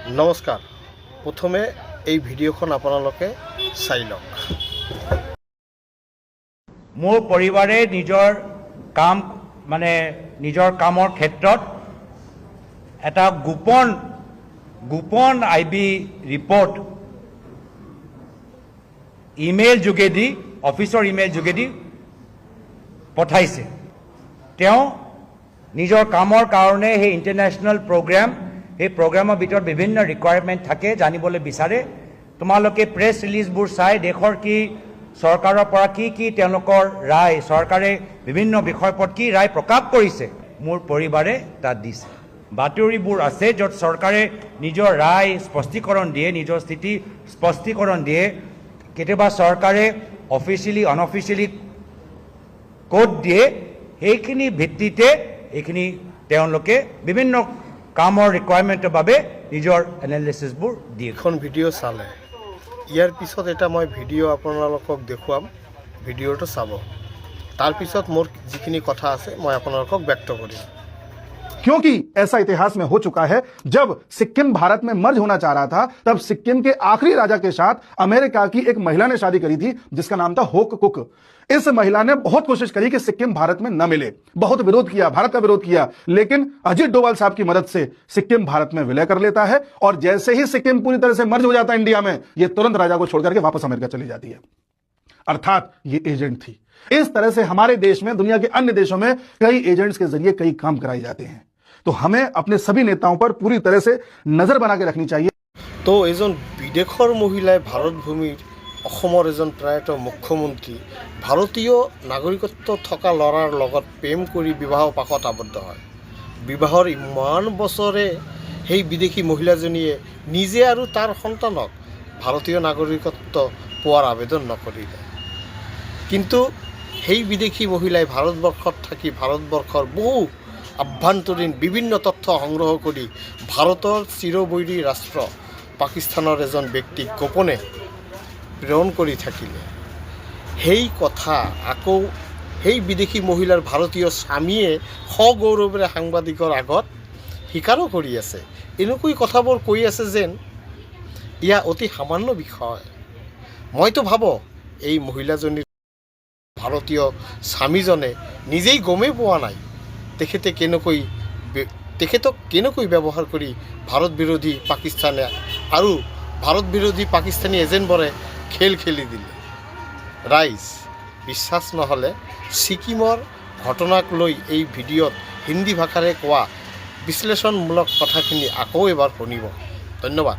নমস্কাৰ। প্ৰথমে এই ভিডিঅ'খন আপোনালোকে চাই লওক। মোৰ পৰিবাৰে নিজৰ কামৰ ক্ষেত্ৰত এটা গোপন আইবি ৰিপৰ্ট ইমেইল যোগেদি অফিচৰ ইমেইল যোগেদি পঠাইছে। তেওঁ নিজৰ কামৰ কাৰণে সেই ইণ্টাৰনেশ্যনেল সেই প্ৰগ্ৰামৰ ভিতৰত বিভিন্ন ৰিকুৱাৰমেণ্ট থাকে, জানিবলৈ বিচাৰে। তোমালোকে প্ৰেছ ৰিলিজবোৰ চাই দেশৰ কি চৰকাৰৰ পৰা কি তেওঁলোকৰ ৰায়, চৰকাৰে বিভিন্ন বিষয়ৰ ওপৰত কি ৰায় প্ৰকাশ কৰিছে, মোৰ পৰিবাৰে তাত দিছে। বাতৰিবোৰ আছে য'ত চৰকাৰে নিজৰ ৰায় স্পষ্টীকৰণ দিয়ে, নিজৰ স্থিতি স্পষ্টীকৰণ দিয়ে। কেতিয়াবা চৰকাৰে অফিচিয়েলি অনঅফিচিয়েলি কোড দিয়ে, সেইখিনি ভিত্তিতে এইখিনি তেওঁলোকে বিভিন্ন কামৰ ৰিকুৱাৰমেণ্টৰ বাবে নিজৰ এনালিচিছবোৰ দিয়ে। এখন ভিডিঅ' চালে ইয়াৰ পিছত এটা মই ভিডিঅ' আপোনালোকক দেখুৱাম, ভিডিঅ'টো চাব। তাৰপিছত মোৰ যিখিনি কথা আছে মই আপোনালোকক ব্যক্ত কৰিম। क्योंकि ऐसा इतिहास में हो चुका है, जब सिक्किम भारत में मर्ज होना चाह रहा था तब सिक्किम के आखिरी राजा के साथ अमेरिका की एक महिला ने शादी करी थी जिसका नाम था होक कुक। इस महिला ने बहुत कोशिश करी कि सिक्किम भारत में न मिले, बहुत विरोध किया, भारत का विरोध किया, लेकिन अजीत डोभाल साहब की मदद से सिक्किम भारत में विलय कर लेता है और जैसे ही सिक्किम पूरी तरह से मर्ज हो जाता है इंडिया में, ये तुरंत राजा को छोड़कर के वापस अमेरिका चली जाती है। अर्थात ये एजेंट थी। इस तरह से हमारे देश में, दुनिया के अन्य देशों में कई एजेंट्स के जरिए कई काम कराए जाते हैं। तो हमें अपने सभी नेताओं पर पूरी तरह से नजर बना के रखनी चाहिए। तो एजन विदेशर महिलाय भारत भूमिर অসমৰ এজন প্ৰয়াত মুখ্যমন্ত্ৰী ভাৰতীয় নাগৰিকত্ব থকা ল'ৰাৰ লগত প্ৰেম কৰি বিবাহ পাশত আবদ্ধ হয়। বিবাহৰ ইমান বছৰে সেই বিদেশী মহিলাজনীয়ে নিজে আৰু তাৰ সন্তানক ভাৰতীয় নাগৰিকত্ব পোৱাৰ আবেদন নকৰিলে। কিন্তু সেই বিদেশী মহিলাই ভাৰতবৰ্ষত থাকি ভাৰতবৰ্ষৰ বহু আভ্যন্তৰীণ বিভিন্ন তথ্য সংগ্ৰহ কৰি ভাৰতৰ চিৰবৈৰী ৰাষ্ট্ৰ পাকিস্তানৰ এজন ব্যক্তিক গোপনে প্ৰেৰণ কৰি থাকিলে। সেই কথা আকৌ সেই বিদেশী মহিলাৰ ভাৰতীয় স্বামীয়ে সগৌৰৱেৰে সাংবাদিকৰ আগত স্বীকাৰো কৰি আছে। এনেকৈ কথাবোৰ কৈ আছে যেন ইয়া অতি সামান্য বিষয়। মইতো ভাবোঁ এই মহিলাজনীৰ ভাৰতীয় স্বামীজনে নিজেই গমেই পোৱা নাই তেখেতক কেনেকৈ ব্যৱহাৰ কৰি ভাৰত বিৰোধী পাকিস্তানে আৰু ভাৰত বিৰোধী পাকিস্তানী এজেণ্টবোৰে খেল খেলি দিলে। ৰাইজ, বিশ্বাস নহ'লে ছিকিমৰ ঘটনাক লৈ এই ভিডিঅ'ত হিন্দী ভাষাৰে কোৱা বিশ্লেষণমূলক কথাখিনি আকৌ এবাৰ শুনিব। ধন্যবাদ।